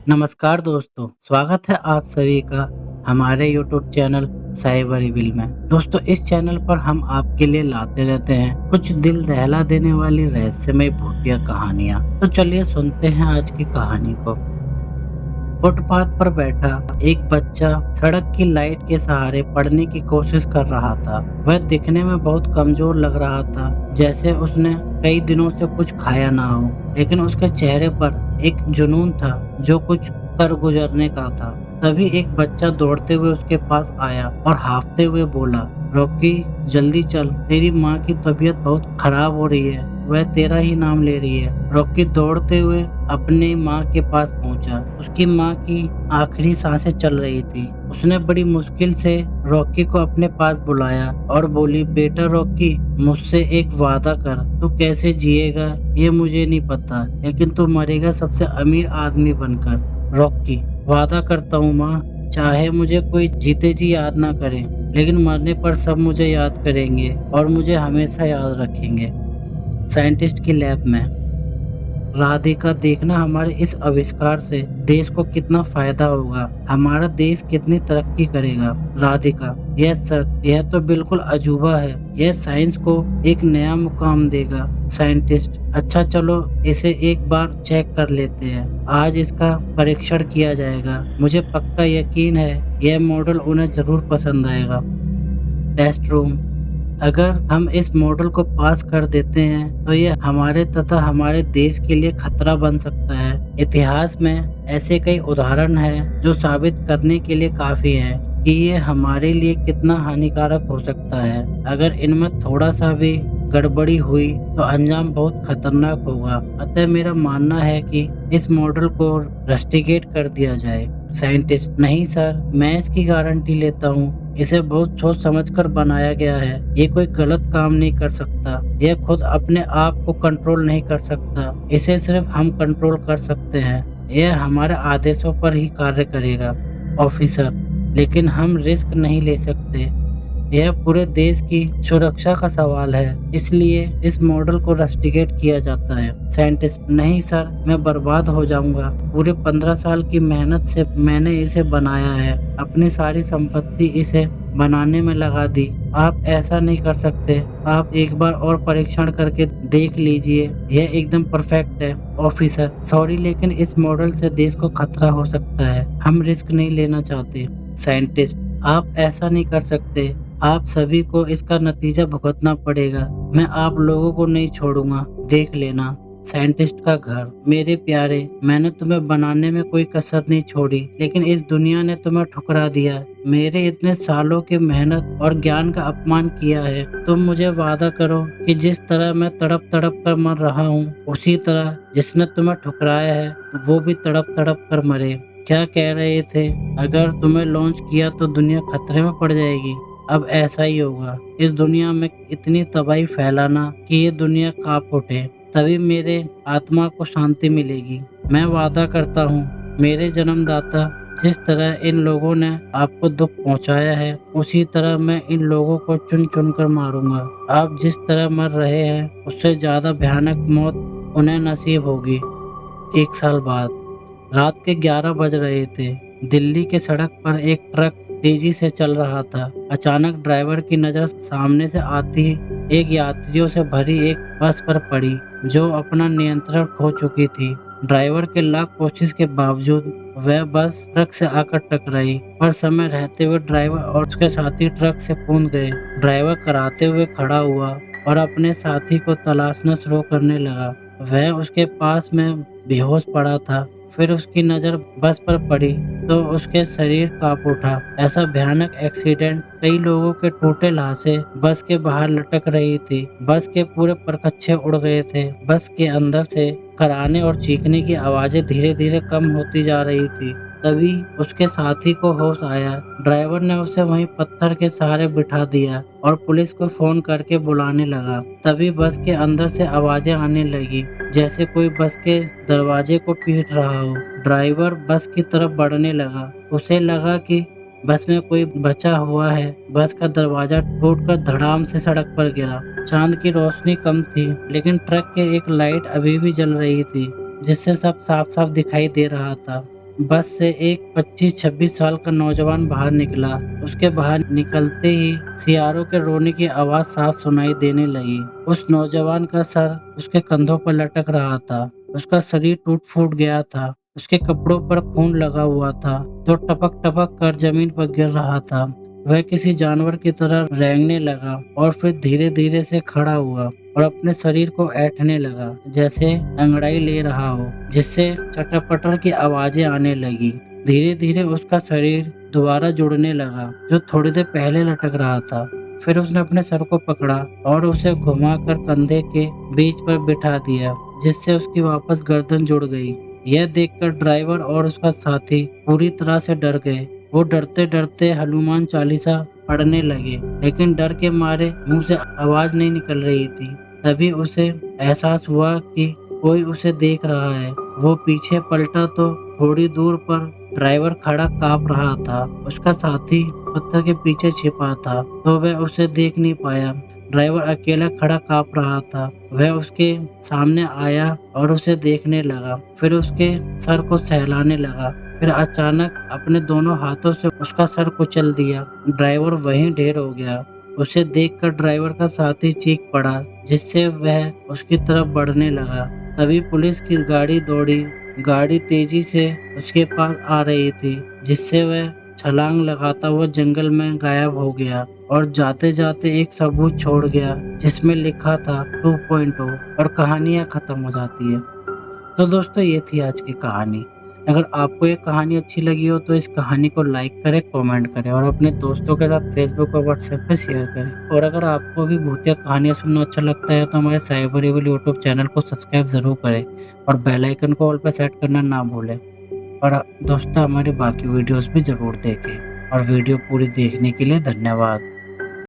नमस्कार दोस्तों, स्वागत है आप सभी का हमारे YouTube चैनल साइबर रिवील में। दोस्तों, इस चैनल पर हम आपके लिए लाते रहते हैं कुछ दिल दहला देने वाली रहस्यमय भूतिया कहानियाँ। तो चलिए सुनते हैं आज की कहानी को। फुटपाथ पर बैठा एक बच्चा सड़क की लाइट के सहारे पढ़ने की कोशिश कर रहा था। वह दिखने में बहुत कमजोर लग रहा था, जैसे उसने कई दिनों से कुछ खाया ना हो, लेकिन उसके चेहरे पर एक जुनून था जो कुछ कर गुजरने का था। तभी एक बच्चा दौड़ते हुए उसके पास आया और हांफते हुए बोला, रॉकी जल्दी चल, तेरी माँ की तबीयत बहुत खराब हो रही है, वह तेरा ही नाम ले रही है। रॉकी दौड़ते हुए अपनी माँ के पास पहुंचा। उसकी माँ की आखिरी सांसें चल रही थी। उसने बड़ी मुश्किल से रॉकी को अपने पास बुलाया और बोली, बेटा रॉकी, मुझसे एक वादा कर, तू कैसे जिएगा ये मुझे नहीं पता, लेकिन तू मरेगा सबसे अमीर आदमी बनकर। रॉकी, वादा करता हूँ माँ, चाहे मुझे कोई जीते जी याद ना करे, लेकिन मरने पर सब मुझे याद करेंगे और मुझे हमेशा याद रखेंगे। साइंटिस्ट की लैब में राधिका, देखना हमारे इस आविष्कार से देश को कितना फायदा होगा, हमारा देश कितनी तरक्की करेगा। राधिका, यस सर, यह तो बिल्कुल अजूबा है, यह साइंस को एक नया मुकाम देगा। साइंटिस्ट, अच्छा चलो इसे एक बार चेक कर लेते हैं, आज इसका परीक्षण किया जाएगा, मुझे पक्का यकीन है यह मॉडल उन्हें जरूर पसंद आएगा। टेस्ट रूम, अगर हम इस मॉडल को पास कर देते हैं तो ये हमारे तथा हमारे देश के लिए खतरा बन सकता है। इतिहास में ऐसे कई उदाहरण हैं जो साबित करने के लिए काफी हैं कि ये हमारे लिए कितना हानिकारक हो सकता है। अगर इनमें थोड़ा सा भी गड़बड़ी हुई तो अंजाम बहुत खतरनाक होगा। अतः मेरा मानना है कि इस मॉडल को रस्टिकेट कर दिया जाए। साइंटिस्ट, नहीं सर, मैं इसकी गारंटी लेता हूँ, इसे बहुत सोच समझकर बनाया गया है, ये कोई गलत काम नहीं कर सकता, यह खुद अपने आप को कंट्रोल नहीं कर सकता, इसे सिर्फ हम कंट्रोल कर सकते हैं, यह हमारे आदेशों पर ही कार्य करेगा। ऑफिसर, लेकिन हम रिस्क नहीं ले सकते, यह पूरे देश की सुरक्षा का सवाल है, इसलिए इस मॉडल को रस्टिकेट किया जाता है। साइंटिस्ट, नहीं सर, मैं बर्बाद हो जाऊंगा, पूरे 15 साल की मेहनत से मैंने इसे बनाया है, अपनी सारी संपत्ति इसे बनाने में लगा दी, आप ऐसा नहीं कर सकते, आप एक बार और परीक्षण करके देख लीजिए, यह एकदम परफेक्ट है। ऑफिसर, सॉरी, लेकिन इस मॉडल से देश को खतरा हो सकता है, हम रिस्क नहीं लेना चाहते। साइंटिस्ट, आप ऐसा नहीं कर सकते, आप सभी को इसका नतीजा भुगतना पड़ेगा, मैं आप लोगों को नहीं छोड़ूंगा, देख लेना। साइंटिस्ट का घर, मेरे प्यारे, मैंने तुम्हें बनाने में कोई कसर नहीं छोड़ी, लेकिन इस दुनिया ने तुम्हें ठुकरा दिया, मेरे इतने सालों की मेहनत और ज्ञान का अपमान किया है। तुम मुझे वादा करो कि जिस तरह मैं तड़प तड़प कर मर रहा हूँ, उसी तरह जिसने तुम्हें ठुकराया है वो भी तड़प तड़प कर मरे। क्या कह रहे थे, अगर तुम्हें लॉन्च किया तो दुनिया खतरे में पड़ जाएगी, अब ऐसा ही होगा, इस दुनिया में इतनी तबाही फैलाना कि ये दुनिया कांप उठे, तभी मेरे आत्मा को शांति मिलेगी। मैं वादा करता हूँ मेरे जन्मदाता, जिस तरह इन लोगों ने आपको दुख पहुँचाया है, उसी तरह मैं इन लोगों को चुन चुन कर मारूंगा। आप जिस तरह मर रहे हैं उससे ज्यादा भयानक मौत उन्हें नसीब होगी। 1 साल बाद रात के 11 बज रहे थे। दिल्ली के सड़क पर एक ट्रक तेजी से चल रहा था। अचानक ड्राइवर की नज़र सामने से आती ही एक यात्रियों से भरी एक बस पर पड़ी जो अपना नियंत्रण खो चुकी थी। ड्राइवर के लाख कोशिश के बावजूद वह बस ट्रक से आकर टकराई, पर समय रहते हुए ड्राइवर और उसके साथी ट्रक से कूद गए। ड्राइवर कराते हुए खड़ा हुआ और अपने साथी को तलाशना शुरू करने लगा। वह उसके पास में बेहोश पड़ा था। फिर उसकी नज़र बस पर पड़ी तो उसके शरीर कांप उठा। ऐसा भयानक एक्सीडेंट, कई लोगों के टूटे लाशें बस के बाहर लटक रही थी। बस के पूरे परखच्चे उड़ गए थे। बस के अंदर से कराने और चीखने की आवाज़ें धीरे धीरे कम होती जा रही थी। तभी उसके साथी को होश आया। ड्राइवर ने उसे वहीं पत्थर के सहारे बिठा दिया और पुलिस को फोन करके बुलाने लगा। तभी बस के अंदर से आवाज़ें आने लगी, जैसे कोई बस के दरवाजे को पीट रहा हो। ड्राइवर बस की तरफ बढ़ने लगा। उसे लगा कि बस में कोई बचा हुआ है। बस का दरवाजा टूटकर धड़ाम से सड़क पर गिरा। चांद की रोशनी कम थी, लेकिन ट्रक के एक लाइट अभी भी जल रही थी, जिससे सब साफ साफ दिखाई दे रहा था। बस से एक 25-26 साल का नौजवान बाहर निकला। उसके बाहर निकलते ही सियारों के रोने की आवाज़ साफ सुनाई देने लगी। उस नौजवान का सर उसके कंधों पर लटक रहा था। उसका शरीर टूट-फूट गया था। उसके कपड़ों पर खून लगा हुआ था, जो टपक-टपक कर ज़मीन पर गिर रहा था। वह किसी जानवर की तरह रेंगने लगा और फिर धीरे-धीरे से खड़ा हुआ और अपने शरीर को ऐंठने लगा, जैसे अंगड़ाई ले रहा हो, जिससे चटर-पटर की आवाज़ें आने लगी। धीरे-धीरे उसका शरीर दोबारा जुड़ने लगा, जो थोड़ी देर पहले लटक रहा था। फिर उसने अपने सर को पकड़ा और उसे घुमाकर कंधे के बीच पर बिठा दिया, जिससे उसकी वापस गर्दन जुड़ गई। यह देखकर ड्राइवर और उसका साथी पूरी तरह से डर गए। वो डरते-डरते हनुमान चालीसा पढ़ने लगे, लेकिन डर के मारे मुंह से आवाज़ नहीं निकल रही थी। तभी उसे एहसास हुआ कि कोई उसे देख रहा है। वो पीछे पलटा तो थोड़ी दूर पर ड्राइवर खड़ा काँप रहा था। उसका साथी पत्थर के पीछे छिपा था, तो वह उसे देख नहीं पाया। ड्राइवर अकेला खड़ा काँप रहा था। वह उसके सामने आया और उसे देखने लगा, फिर उसके सर को सहलाने लगा। फिर अचानक अपने दोनों हाथों से उसका सर कुचल दिया। ड्राइवर वहीं ढेर हो गया। उसे देखकर ड्राइवर का साथी चीख पड़ा, जिससे वह उसकी तरफ बढ़ने लगा। तभी पुलिस की गाड़ी दौड़ी। गाड़ी तेजी से उसके पास आ रही थी, जिससे वह छलांग लगाता हुआ जंगल में गायब हो गया और जाते-जाते एक सबूत छोड़ गया, जिसमें लिखा था 2.0 और कहानियाँ खत्म हो जाती है। तो दोस्तों ये थी आज की कहानी। अगर आपको ये कहानी अच्छी लगी हो तो इस कहानी को लाइक करें, कमेंट करें और अपने दोस्तों के साथ फेसबुक और व्हाट्सएप पे शेयर करें। और अगर आपको भी भूतिया कहानियाँ सुनना अच्छा लगता है तो हमारे साइबर एविल यूट्यूब चैनल को सब्सक्राइब ज़रूर करें और बेल आइकन को ऑल पे सेट करना ना भूलें। और दोस्तों हमारी बाकी वीडियोज़ भी ज़रूर देखें और वीडियो पूरी देखने के लिए धन्यवाद।